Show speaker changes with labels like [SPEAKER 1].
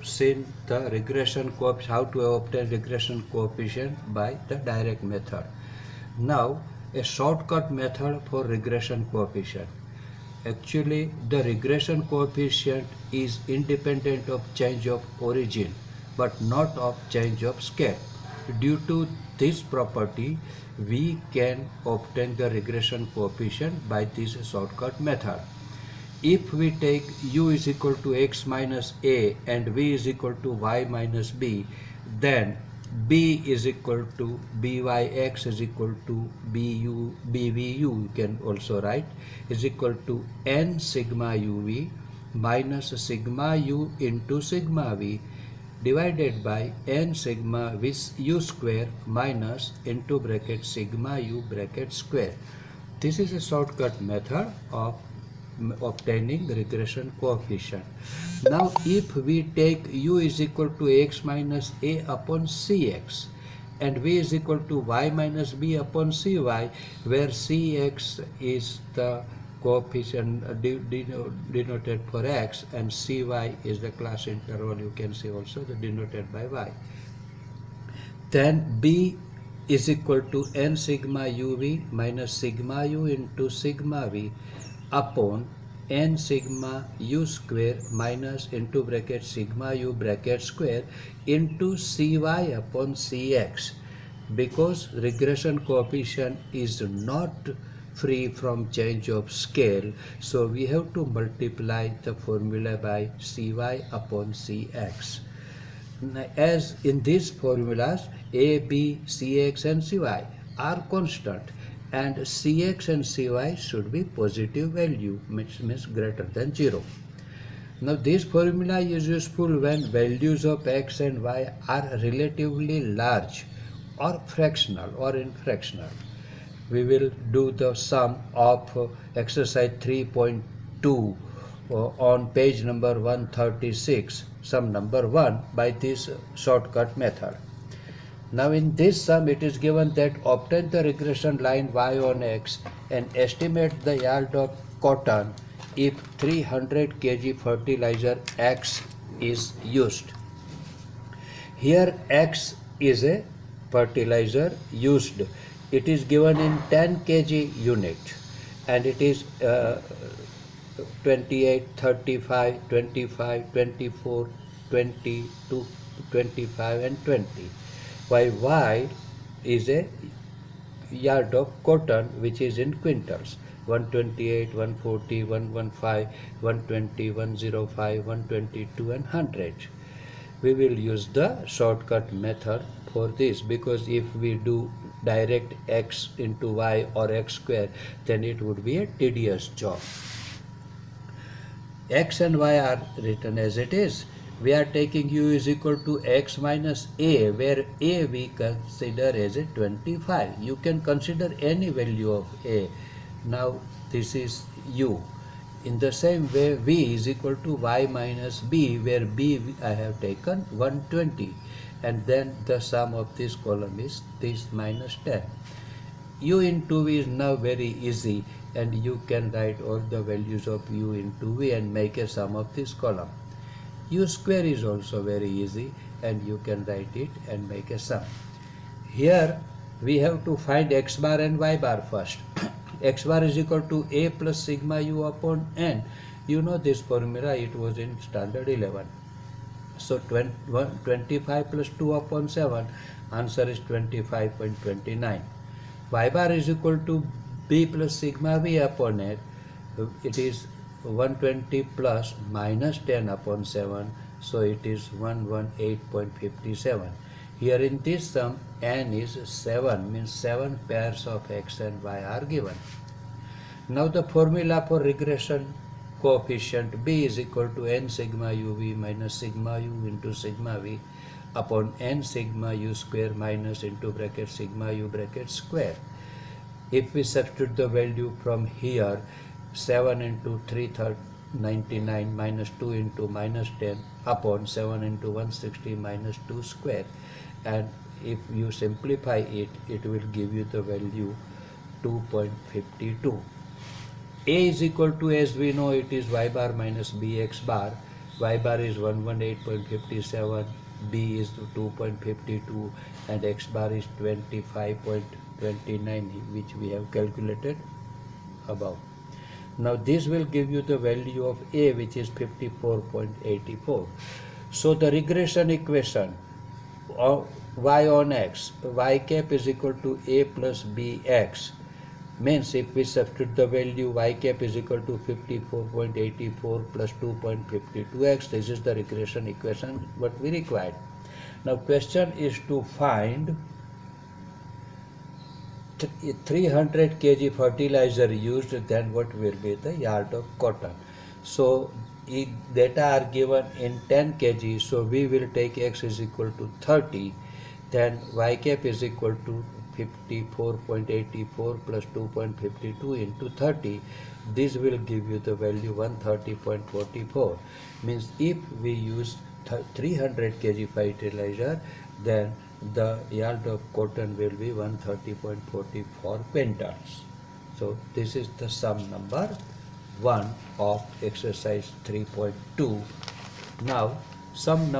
[SPEAKER 1] seen the regression coefficient, how to obtain regression coefficient by the direct method. Now, a shortcut method for regression coefficient. Actually, the regression coefficient is independent of change of origin, but not of change of scale. Due to this property, we can obtain the regression coefficient by this shortcut method. If we take u is equal to x minus a and v is equal to y minus b, then b is equal to byx is equal to bvu, you can also write, is equal to n sigma uv minus sigma u into sigma v divided by n sigma v u square minus into bracket sigma u bracket square. This is a shortcut method of obtaining regression coefficient. Now if we take u is equal to x minus a upon cx and v is equal to y minus b upon cy, where cx is the coefficient denoted for x and cy is the class interval, you can see also the denoted by y, then b is equal to n sigma uv minus sigma u into sigma v upon n sigma u square minus into bracket sigma u bracket square into cy upon cx. Because regression coefficient is not free from change of scale, so we have to multiply the formula by cy upon cx. As in these formulas, a, b, cx and cy are constant, and cx and cy should be positive value, means greater than 0. Now this formula is useful when values of x and y are relatively large or fractional or infractional. We will do the sum of exercise 3.2 on page number 136, sum number 1, by this shortcut method. Now in this sum it is given that obtain the regression line y on x and estimate the yield of cotton if 300 kg fertilizer X is used. Here X is a fertilizer used. It is given in 10 kg unit and it is 28, 35, 25, 24, 20, 25 and 20. While Y is a yard of cotton which is in quintals, 128, 140, 115, 120, 105, 122 and 100. We will use the shortcut method for this, because if we do direct x into y or x square, then it would be a tedious job. X and y are written as it is. We are taking u is equal to x minus a, where a we consider as a 25. You can consider any value of a. Now this is u. In the same way, v is equal to y minus b, where b I have taken 120, and then the sum of this column is this minus 10. U into v is now very easy, and you can write all the values of u into v and make a sum of this column. U square is also very easy, and you can write it and make a sum. Here we have to find x bar and y bar first. X bar is equal to a plus sigma u upon n. You know this formula, it was in standard 11. So 25 plus 2 upon 7, answer is 25.29. Y bar is equal to b plus sigma v upon n. It is 120 plus minus 10 upon 7, so it is 118.57. Here in this sum, n is 7, means 7 pairs of x and y are given. Now the formula for regression coefficient b is equal to n sigma uv minus sigma u into sigma v upon n sigma u square minus into bracket sigma u bracket square. If we substitute the value from here, 7 into 399 minus 2 into minus 10 upon 7 into 160 minus 2 square, and if you simplify it, it will give you the value 2.52. A is equal to, as we know, it is y bar minus bx bar. Y bar is 118.57, B is 2.52, and X bar is 25.29, which we have calculated above. Now this will give you the value of A, which is 54.84. So the regression equation of y on x, y cap is equal to A plus bx, means if we substitute the value y cap is equal to 54.84 plus 2.52x, this is the regression equation what we required. Now question is to find 300 kg fertilizer used, then what will be the yard of cotton. So data are given in 10 kg, so we will take x is equal to 30, then y cap is equal to 54.84 plus 2.52 into 30. This will give you the value 130.44. Means if we use 300 kg fertilizer, then the yield of cotton will be 130.44 quintals. So this is the sum number 1 of exercise 3.2. Now sum number